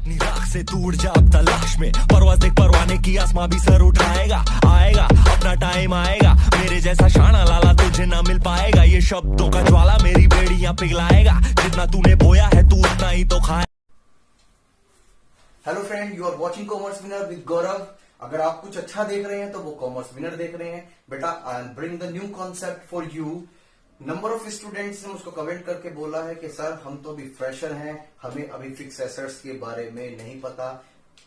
अपनी राख से दूर जा अब तलाश में, परवाज़ देख परवाने की, आसमां भी सर उठाएगा, आएगा अपना टाइम आएगा, मेरे जैसा शाना लाला तुझे ना मिल पाएगा, ये शब्दों का ज्वाला मेरी बेड़ियां पिघलाएगा, जितना तूने बोया है तू उतना ही तो खाए। Hello friend, you are watching Commerce Winner with Gaurav. अगर आप कुछ अच्छा देख रहे हैं तो वो कॉमर्स विनर देख रहे हैं। बेटा, I am bring the new concept for you. Number of students ने मुझको कमेंट करके बोला है कि सर हम तो अभी फ्रेशर हैं, हमें अभी फिक्स एसेट्स के बारे में नहीं पता।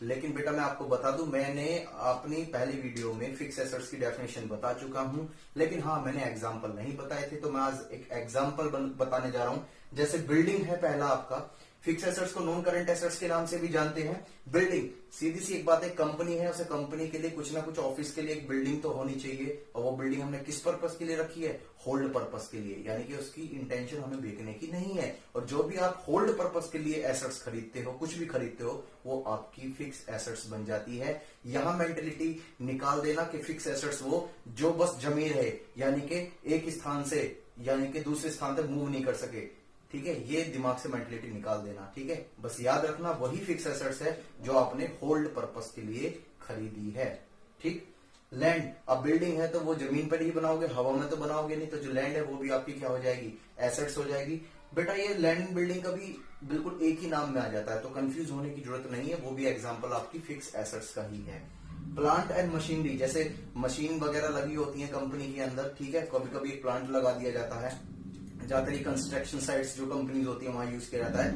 लेकिन बेटा मैं आपको बता दूं, मैंने अपनी पहली वीडियो में फिक्स एसेट्स की डेफिनेशन बता चुका हूं, लेकिन हाँ मैंने एग्जांपल नहीं बताए थे, तो मैं आज एक एग्जांपल बताने जा रहा हूं। जैसे बिल्डिंग है पहला आपका, फिक्स एसेट्स को नॉन करंट एसेट्स के नाम से भी जानते हैं। बिल्डिंग सीधी सी एक बात है, कंपनी है, उसे कंपनी के लिए कुछ ना कुछ ऑफिस के लिए एक बिल्डिंग तो होनी चाहिए, और वो बिल्डिंग हमने किस पर्पस के लिए रखी है? होल्ड पर्पस के लिए, यानी कि उसकी इंटेंशन हमें बेचने की नहीं है। और जो भी आप होल्ड पर्पस के लिए एसेट्स खरीदते हो, कुछ भी खरीदते हो, वो आपकी फिक्स एसेट्स बन जाती है। यहां मेंटेलिटी निकाल देना कि फिक्स एसेट्स वो जो बस जमीन है, यानी कि एक स्थान से यानी कि दूसरे स्थान तक मूव नहीं कर सके, ठीक है, ये दिमाग से मेंटलिटी निकाल देना, ठीक है। बस याद रखना वही फिक्स एसेट्स है जो आपने होल्ड पर्पस के लिए खरीदी है, ठीक। लैंड, अब बिल्डिंग है तो वो जमीन पर ही बनाओगे, हवा में तो बनाओगे नहीं, तो जो लैंड है वो भी आपकी क्या हो जाएगी? एसेट्स हो जाएगी। बेटा ये लैंड बिल्डिंग का भी बिल्कुल एक ही नाम में आ जाता है, तो कंफ्यूज होने की जरूरत नहीं है, वो भी एग्जाम्पल आपकी फिक्स एसेट्स का ही है। प्लांट एंड मशीनरी, जैसे मशीन वगैरह लगी होती है कंपनी के अंदर, ठीक है, कभी कभी एक प्लांट लगा दिया जाता है, ज्यादातर कंस्ट्रक्शन साइट्स जो कंपनीज होती है वहां यूज किया जाता है,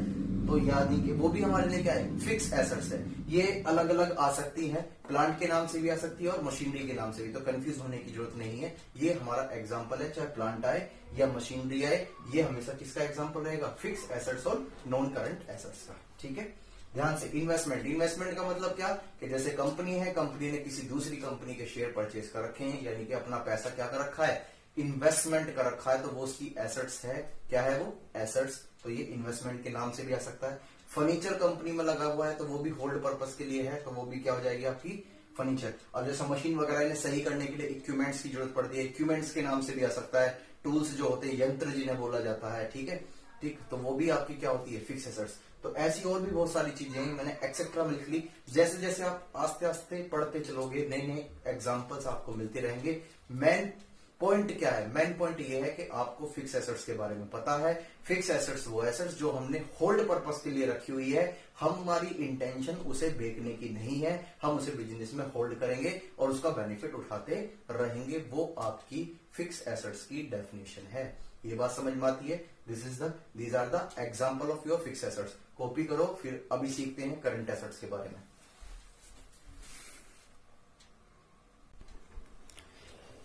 तो याद नहीं कि वो भी हमारे लिए क्या है? फिक्स एसेट्स है। ये अलग अलग आ सकती है, प्लांट के नाम से भी आ सकती है और मशीनरी के नाम से भी, तो कंफ्यूज होने की जरूरत नहीं है। ये हमारा एग्जांपल है, चाहे प्लांट आए या मशीनरी आए, ये हमेशा किसका एग्जांपल रहेगा? फिक्स एसेट्स और नॉन करंट एसेट्स का, ठीक है। ध्यान से, इन्वेस्टमेंट, इन्वेस्टमेंट का मतलब क्या कि जैसे कंपनी है, कंपनी ने किसी दूसरी कंपनी के शेयर परचेज कर रखे हैं, यानी कि अपना पैसा क्या कर रखा है? इन्वेस्टमेंट कर रखा है, तो वो उसकी एसेट्स है। क्या है वो? एसेट्स। तो ये इन्वेस्टमेंट के नाम से भी आ सकता है। फर्नीचर कंपनी में लगा हुआ है तो वो भी होल्ड पर्पस के लिए है, तो वो भी क्या हो जाएगी आपकी? फर्नीचर। और जैसे मशीन वगैरह ने सही करने के लिए इक्विपमेंट्स की जरूरत पड़ती है, इक्विपमेंट्स के नाम से भी आ सकता है। टूल्स जो होते हैं, यंत्र जिन्हें बोला जाता है, ठीक है, ठीक, तो वो भी आपकी क्या होती है? Fix assets. तो ऐसी और भी बहुत सारी चीजें हैं, मैंने एक्सेट्रा में लिख ली। जैसे जैसे आप आस्ते आस्ते पढ़ते चलोगे, नए नए एग्जाम्पल्स आपको मिलते रहेंगे। मेन पॉइंट क्या है? मेन पॉइंट ये है कि आपको फिक्स एसेट्स के बारे में पता है। फिक्स एसेट्स वो एसेट्स जो हमने होल्ड पर्पस के लिए रखी हुई है, हमारी इंटेंशन उसे बेचने की नहीं है, हम उसे बिजनेस में होल्ड करेंगे और उसका बेनिफिट उठाते रहेंगे, वो आपकी फिक्स एसेट्स की डेफिनेशन है। ये बात समझ में आती है? These are the example of your fix assets. Copy करो, फिर अभी सीखते हैं करंट एसेट्स के बारे में।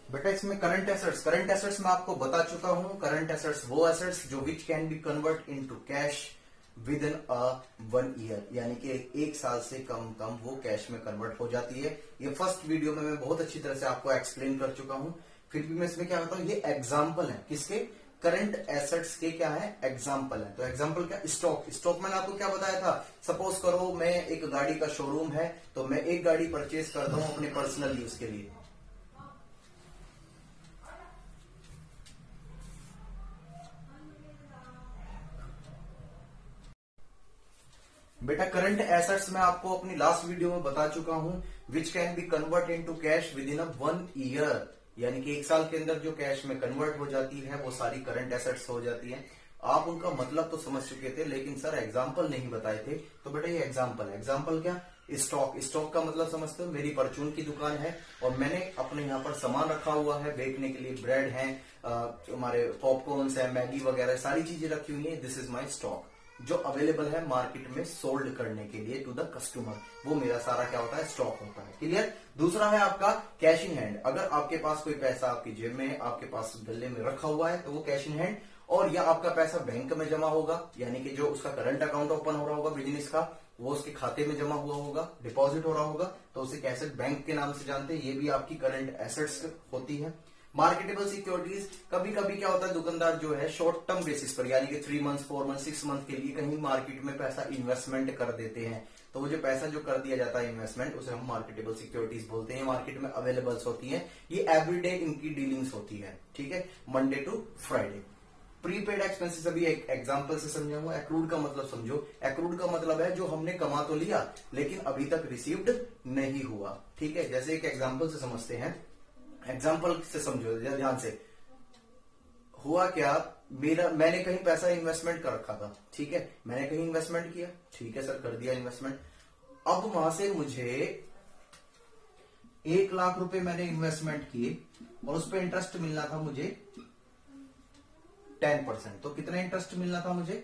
बेटा इसमें करंट एसेट्स मैं आपको बता चुका हूं। करंट एसेट्स वो एसेट्स जो which can be convert into cash with in 1 year, यानी कि 1 साल से कम वो कैश में कन्वर्ट हो जाती है। ये फर्स्ट वीडियो में मैं बहुत अच्छी तरह से आपको एक्सप्लेन कर चुका हूं, फिर भी मैं इसमें क्या बताऊं, ये एग्जाम्पल है किसके? करंट एसेट्स के क्या है? एग्जाम्पल है। तो एग्जाम्पल क्या? स्टॉक मैंने आपको क्या बताया था? सपोज करो मैं एक गाड़ी का शोरूम है, तो मैं एक गाड़ी परचेज करता हूं अपने पर्सनल यूज के लिए। बेटा करंट एसेट्स मैं आपको अपनी लास्ट वीडियो में बता चुका हूं, which can be convert into cash with in 1 year, यानी कि 1 साल के अंदर जो कैश में कन्वर्ट हो जाती है वो सारी करंट एसेट्स हो जाती है। आप उनका मतलब तो समझ चुके थे, लेकिन सर एग्जाम्पल नहीं बताए थे, तो बेटा ये एग्जाम्पल है। एग्जाम्पल क्या? स्टॉक का मतलब समझते हो? मेरी परचून की दुकान है और मैंने अपने यहाँ पर सामान रखा हुआ है बेचने के लिए, ब्रेड है, हमारे पॉपकॉर्न्स है, मैगी वगैरह सारी चीजें रखी हुई है। दिस इज माई स्टॉक जो अवेलेबल है मार्केट में सोल्ड करने के लिए टू द कस्टमर, वो मेरा सारा क्या होता है? स्टॉक होता है। क्लियर? दूसरा है आपका कैश इन हैंड। अगर आपके पास कोई पैसा आपकी जेब में, आपके पास गले में रखा हुआ है, तो वो कैश इन हैंड। और या आपका पैसा बैंक में जमा होगा, यानी कि जो उसका करंट अकाउंट ओपन हो रहा होगा बिजनेस का, वो उसके खाते में जमा हुआ होगा, डिपॉजिट हो रहा होगा, तो उसे कैसे बैंक के नाम से जानते हैं, ये भी आपकी करंट एसेट्स होती है। मार्केटेबल सिक्योरिटीज, कभी कभी क्या होता है, दुकानदार जो है शॉर्ट टर्म बेसिस पर, यानी कि 3 मंथ 4 मंथ 6 मंथ के लिए कहीं मार्केट में पैसा इन्वेस्टमेंट कर देते हैं, तो वो जो पैसा जो कर दिया जाता है इन्वेस्टमेंट, उसे हम मार्केटेबल सिक्योरिटीज बोलते हैं। मार्केट में अवेलेबल्स होती है, ये एवरीडे इनकी डीलिंग्स होती है, ठीक है, Monday to Friday. Prepaid expenses अभी एक एग्जांपल से समझाऊंगा। एक्रूड का मतलब समझो। एक्रूड का मतलब है जो हमने कमा तो लिया लेकिन अभी तक रिसीव्ड नहीं हुआ। ठीक है, जैसे एक एग्जांपल से समझते हैं। एग्जांपल से समझो ध्यान से। हुआ क्या, मैंने कहीं पैसा इन्वेस्टमेंट कर रखा था। ठीक है, मैंने कहीं इन्वेस्टमेंट किया। ठीक है सर, कर दिया इन्वेस्टमेंट। अब वहां से मुझे 1 लाख रुपए मैंने इन्वेस्टमेंट किए और उस पर इंटरेस्ट मिलना था मुझे 10%। तो कितना इंटरेस्ट मिलना था मुझे,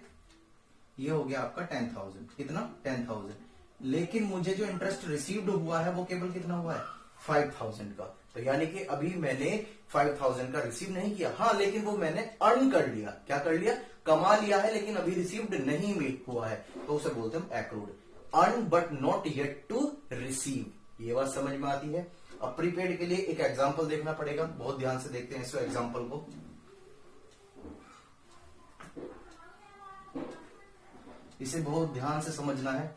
ये हो गया आपका 10,000। कितना, 10,000। लेकिन मुझे जो इंटरेस्ट रिसीव्ड हुआ है वो केवल कितना हुआ है, 5,000 का। तो यानी कि अभी मैंने 5,000 का रिसीव नहीं किया। हाँ, लेकिन वो मैंने अर्न कर लिया। क्या कर लिया, कमा लिया है, लेकिन अभी रिसीव्ड नहीं हुआ है, तो उसे बोलते हैं accrued. Earn but not yet to receive. ये बात समझ में आती है। अब प्रीपेड के लिए एक एग्जांपल देखना पड़ेगा, बहुत ध्यान से देखते हैं इस एग्जांपल को। इसे बहुत ध्यान से समझना है।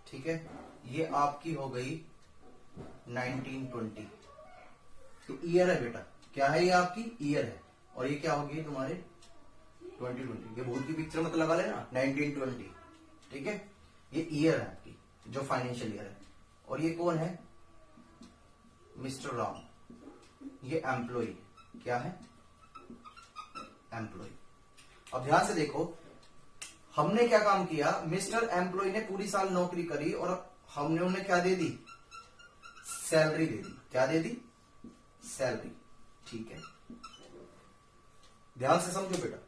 ठीक है, ये आपकी हो गई 1920। तो ईयर है बेटा, क्या है ये आपकी ईयर है, और ये क्या होगी तुम्हारे 2020। ये भूत की पिक्चर मत लगा लेना, 1920। ठीक है, ये ईयर है आपकी जो फाइनेंशियल ईयर है। और ये कौन है, मिस्टर राम, ये एम्प्लॉय। क्या है, एम्प्लॉय। अब ध्यान से देखो, हमने क्या काम किया, मिस्टर एम्प्लॉय ने पूरी साल नौकरी करी और हमने उन्हें क्या दे दी, सैलरी दे दी। क्या दे दी, सैलरी। ठीक है, ध्यान से समझो बेटा।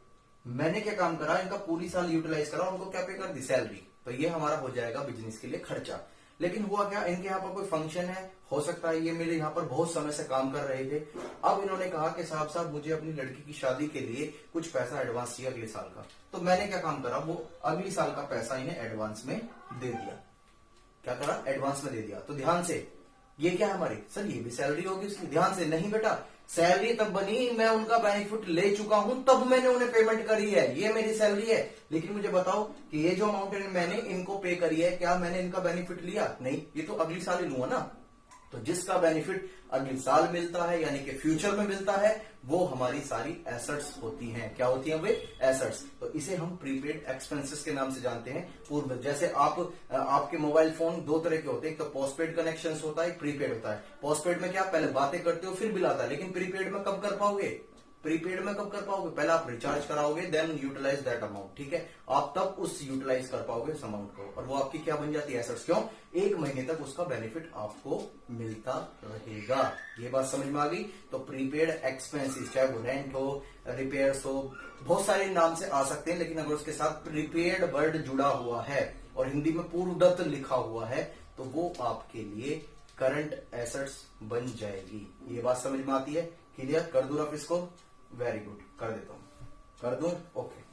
मैंने क्या काम करा, इनका पूरी साल यूटिलाइज करा, उनको क्या पे कर दी, सैलरी। तो ये हमारा हो जाएगा बिजनेस के लिए खर्चा। लेकिन हुआ क्या, इनके यहाँ पर कोई फंक्शन है, हो सकता है ये मेरे यहाँ पर बहुत समय से काम कर रहे थे। अब इन्होंने कहा कि साहब मुझे अपनी लड़की की शादी के लिए कुछ पैसा एडवांस चाहिए अगले साल का। तो मैंने क्या काम करा, वो अगले साल का पैसा इन्हें एडवांस में दे दिया। क्या करा, एडवांस में दे दिया। तो ध्यान से, ये क्या हमारी, सर ये भी सैलरी होगी उसकी। ध्यान से, नहीं बेटा, सैलरी तब बनी मैं उनका बेनिफिट ले चुका हूं, तब मैंने उन्हें पेमेंट करी है, ये मेरी सैलरी है। लेकिन मुझे बताओ कि ये जो अमाउंट मैंने इनको पे करी है, क्या मैंने इनका बेनिफिट लिया, नहीं, ये तो अगली साल ही लूंगा ना। तो जिसका बेनिफिट अगले साल मिलता है, यानी कि फ्यूचर में मिलता है, वो हमारी सारी एसेट्स होती हैं। क्या होती हैं वे, एसेट्स। तो इसे हम प्रीपेड एक्सपेंसेस के नाम से जानते हैं। पूर्व जैसे आपके मोबाइल फोन दो तरह के होते हैं, एक तो पोस्टपेड कनेक्शन होता है, एक प्रीपेड होता है। पोस्टपेड में क्या, पहले बातें करते हो फिर बिल आता है, लेकिन प्रीपेड में कब कर पाओगे, प्रीपेड में कब कर पाओगे, पहले आप रिचार्ज कराओगे, देन यूटिलाइज दैट अमाउंट। ठीक है, आप तब उस यूटिलाइज कर पाओगे उस अमाउंट को, और वो आपकी क्या बन जाती है, एसेट्स। क्यों, 1 महीने तक उसका बेनिफिट आपको मिलता रहेगा। ये बात समझ में आ गई। तो प्रीपेड एक्सपेंसेस, चाहे वो रेंट हो, रिपेयर्स हो, बहुत सारे नाम से आ सकते हैं, लेकिन अगर उसके साथ प्रीपेड वर्ड जुड़ा हुआ है और हिंदी में पूर्वदत्त लिखा हुआ है, तो वो आपके लिए करंट एसेट्स बन जाएगी। ये बात समझ में आती है, क्लियर। कर दूं आप इसको, वेरी गुड, कर देता हूं, कर दूं, ओके।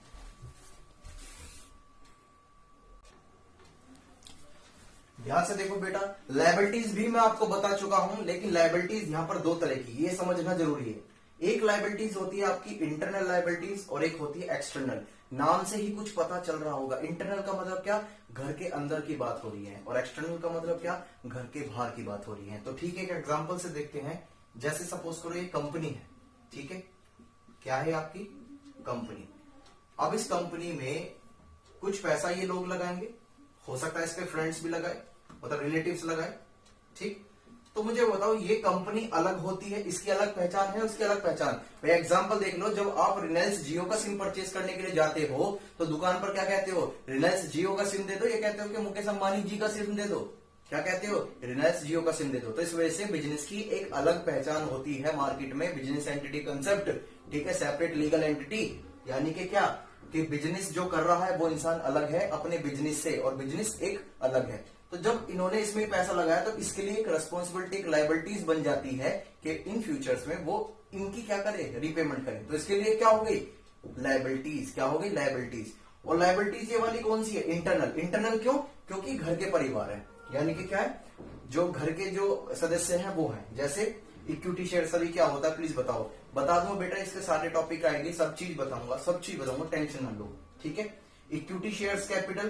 ध्यान से देखो बेटा, लायबिलिटीज भी मैं आपको बता चुका हूं, लेकिन लायबिलिटीज यहां पर 2 तरह की, ये समझना जरूरी है। एक लायबिलिटीज होती है आपकी इंटरनल लायबिलिटीज और एक होती है एक्सटर्नल। नाम से ही कुछ पता चल रहा होगा, इंटरनल का मतलब क्या, घर के अंदर की बात हो रही है, और एक्सटर्नल का मतलब क्या, घर के बाहर की बात हो रही है। तो ठीक है, एक एग्जाम्पल से देखते हैं। जैसे सपोज करो ये कंपनी है, ठीक है, क्या है आपकी कंपनी। अब इस कंपनी में कुछ पैसा ये लोग लगाएंगे, हो सकता है इस पे फ्रेंड्स भी लगाए, मतलब रिलेटिव्स लगाए। ठीक, तो मुझे बताओ ये कंपनी अलग होती है, इसकी अलग पहचान है, उसकी अलग पहचान। भाई एग्जांपल देख लो, जब आप रिलायंस जियो का सिम परचेज करने के लिए जाते हो तो दुकान पर क्या कहते हो, रिलायंस जियो का सिम दे दो, ये कहते हो कि मुकेश अंबानी जी का सिम दे दो, क्या कहते हो, रिलायंस जियो का सिम दे दो। तो इस वजह से बिजनेस की एक अलग पहचान होती है मार्केट में, बिजनेस एंटिटी कंसेप्ट। ठीक है, सेपरेट लीगल एंटिटी, यानी कि क्या, कि बिजनेस जो कर रहा है वो इंसान अलग है अपने बिजनेस से, और बिजनेस एक अलग है। तो जब इन्होंने इसमें पैसा लगाया तो इसके लिए एक रेस्पॉन्सिबिलिटी, एक लायबिलिटीज बन जाती है कि इन फ्यूचर्स में वो इनकी क्या करे, रीपेमेंट करे। तो इसके लिए क्या हो गई, लायबिलिटीज। क्या हो गई, लायबिलिटीज। और लायबिलिटीज ये वाली कौन सी है, इंटरनल। इंटरनल क्यों, क्योंकि घर के परिवार है, यानी कि क्या है, जो घर के जो सदस्य हैं वो हैं। जैसे इक्विटी शेयर, सभी क्या होता है प्लीज बताओ। बता दूं बेटा, इसके सारे टॉपिक आएंगे, सब चीज बताऊंगा, सब चीज बताऊंगा, टेंशन मत लो। ठीक है, equity shares capital,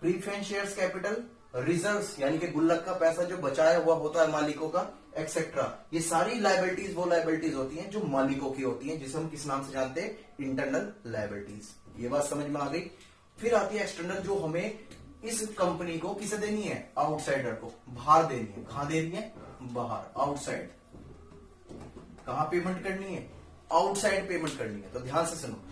preference shares capital, reserves यानी कि गुल्लक का पैसा जो बचाया हुआ होता है मालिकों का, एक्सेट्रा, ये सारी लाइबिलिटीज वो लाइबिलिटीज होती हैं जो मालिकों की होती हैं, जिसे हम किस नाम से जानते हैं, इंटरनल लाइबिलिटीज। ये बात समझ में आ गई। फिर आती है एक्सटर्नल, जो हमें इस कंपनी को किसे देनी है, आउटसाइडर को बाहर देनी है। कहां देनी है, बाहर, आउटसाइड। कहां पेमेंट करनी है, आउटसाइड पेमेंट करनी है। तो ध्यान से सुनो,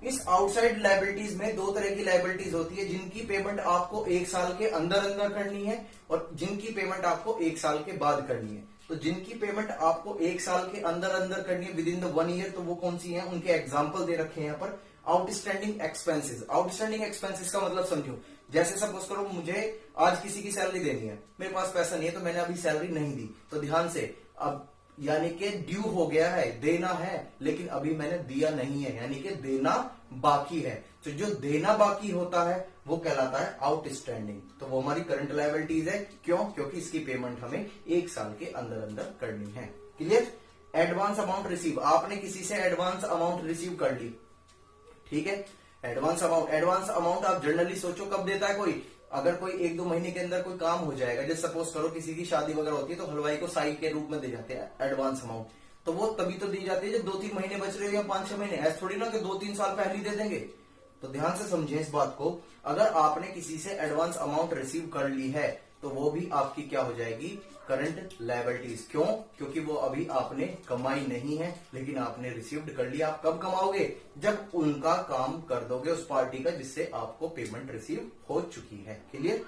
इस आउटसाइड लाइबिलिटीज में दो तरह की लाइबिलिटीज होती है, जिनकी पेमेंट आपको 1 साल के अंदर अंदर करनी है और जिनकी पेमेंट आपको 1 साल के बाद करनी है। तो जिनकी पेमेंट आपको 1 साल के अंदर अंदर करनी है, विद इन द 1 ईयर, तो वो कौन सी है, उनके एग्जाम्पल दे रखे हैं यहाँ पर। Outstanding expenses. आउटस्टैंडिंग एक्सपेंसेस का मतलब समझो, जैसे सपोज करो मुझे आज किसी की सैलरी देनी है, मेरे पास पैसा नहीं है, तो मैंने अभी सैलरी नहीं दी, तो ध्यान से, अब यानी कि ड्यू हो गया है, देना है, लेकिन अभी मैंने दिया नहीं है, यानी कि देना बाकी है। तो जो देना बाकी होता है वो कहलाता है आउटस्टैंडिंग। तो वो हमारी करंट लायबिलिटीज है। क्यों, क्योंकि इसकी पेमेंट हमें 1 साल के अंदर अंदर करनी है। क्लियर। एडवांस अमाउंट रिसीव, आपने किसी से एडवांस अमाउंट रिसीव कर ली, ठीक है। एडवांस अमाउंट आप जनरली सोचो कब देता है कोई, अगर कोई 1-2 महीने के अंदर कोई काम हो जाएगा, जैसे सपोज करो किसी की शादी वगैरह होती है, तो हलवाई को साई के रूप में दे जाते हैं एडवांस अमाउंट। तो वो तभी तो दी जाती है जब 2-3 महीने बच रहे हो या 5-6 महीने, ऐसा थोड़ी ना कि 2-3 साल पहले ही दे देंगे। तो ध्यान से समझे इस बात को, अगर आपने किसी से एडवांस अमाउंट रिसीव कर ली है तो वो भी आपकी क्या हो जाएगी, करंट लायबिलिटीज। क्यों, क्योंकि वो अभी आपने कमाई नहीं है, लेकिन आपने रिसीव्ड कर लिया। आप कब कमाओगे, जब उनका काम कर दोगे उस पार्टी का जिससे आपको पेमेंट रिसीव हो चुकी है। क्लियर।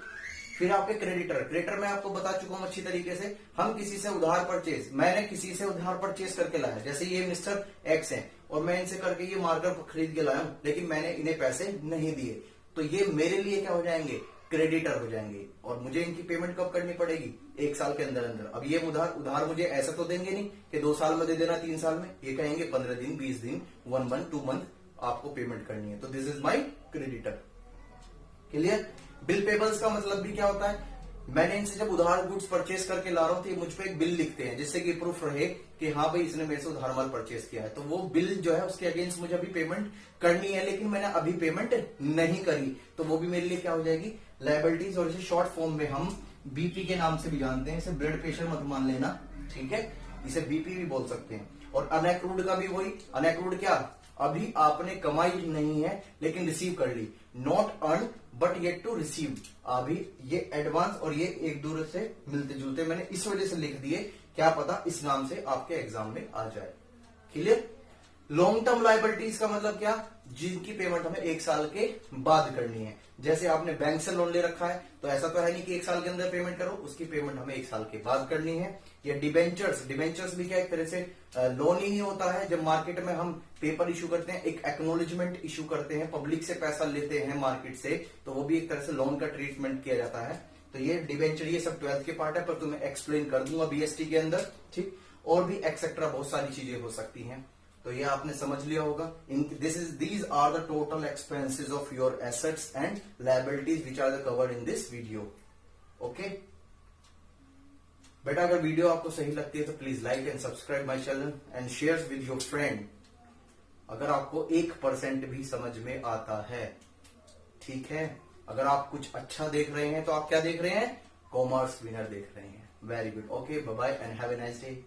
फिर आपके क्रेडिटर मैं आपको बता चुका हूं अच्छी तरीके से। हम किसी से उधार परचेज, मैंने किसी से उधार परचेज करके लाया, जैसे ये मिस्टर एक्स है और मैं इनसे करके ये मार्कर खरीद के लाया हूं, लेकिन मैंने इन्हें पैसे नहीं दिए, तो ये मेरे लिए क्या हो जाएंगे, क्रेडिटर हो जाएंगे। और मुझे इनकी पेमेंट कब करनी पड़ेगी, 1 साल के अंदर अंदर। अब ये उधार मुझे ऐसा तो देंगे नहीं कि 2 साल में दे देना, 3 साल में, ये कहेंगे 15 दिन, 20 दिन, 1 मंथ, 2 मंथ आपको पेमेंट करनी है। तो this is my creditor. Clear. Bill payables का मतलब भी क्या होता है, मैंने इनसे जब उधार गुड्स परचेज करके ला रहा हूं तो ये मुझ पे एक बिल लिखते हैं, जिससे कि प्रूफ रहे कि हाँ भाई इसने मेरे से उधार माल परचेज किया है। तो वो बिल जो है उसके अगेंस्ट मुझे अभी पेमेंट करनी है, लेकिन मैंने अभी पेमेंट नहीं करी, तो वो भी मेरे लिए क्या हो जाएगी, लायबिलिटीज। और इसे शॉर्ट फॉर्म में हम बीपी के नाम से भी जानते हैं, इसे ब्लड प्रेशर मत मान लेना, ठीक है, इसे बीपी भी बोल सकते हैं। और अनएक्रूड का भी वही, अनएक्रूड क्या, अभी आपने कमाई नहीं है लेकिन रिसीव कर ली, not earn but yet to receive. अभी ये एडवांस और ये एक दूसरे से मिलते जुलते मैंने इस वजह से लिख दिए, क्या पता इस नाम से आपके एग्जाम में आ जाए। क्लियर। लॉन्ग टर्म लायबिलिटीज का मतलब क्या, जिनकी पेमेंट हमें 1 साल के बाद करनी है। जैसे आपने बैंक से लोन ले रखा है, तो ऐसा तो है नहीं कि 1 साल के अंदर पेमेंट करो, उसकी पेमेंट हमें 1 साल के बाद करनी है। या डिबेंचर्स भी क्या एक तरह से लोन ही होता है। जब मार्केट में हम पेपर इशू करते हैं, एक एक्नोलेजमेंट इशू करते हैं, पब्लिक से पैसा लेते हैं मार्केट से, तो वो भी एक तरह से लोन का ट्रीटमेंट किया जाता है। तो ये डिबेंचर, ये सब 12th के पार्ट है, पर तुम्हें एक्सप्लेन कर दूंगा बीएसटी के अंदर, ठीक। और भी एक्सेट्रा बहुत सारी चीजें हो सकती हैं, तो ये आपने समझ लिया होगा। These are the total expenses of your assets and liabilities which are covered in this video. Okay बेटा, अगर वीडियो आपको सही लगती है तो please like and subscribe my channel and share with your friend, अगर आपको 1% भी समझ में आता है, ठीक है। अगर आप कुछ अच्छा देख रहे हैं तो आप क्या देख रहे हैं, कॉमर्स विनर देख रहे हैं। Very good. Okay, bye bye and have a nice day.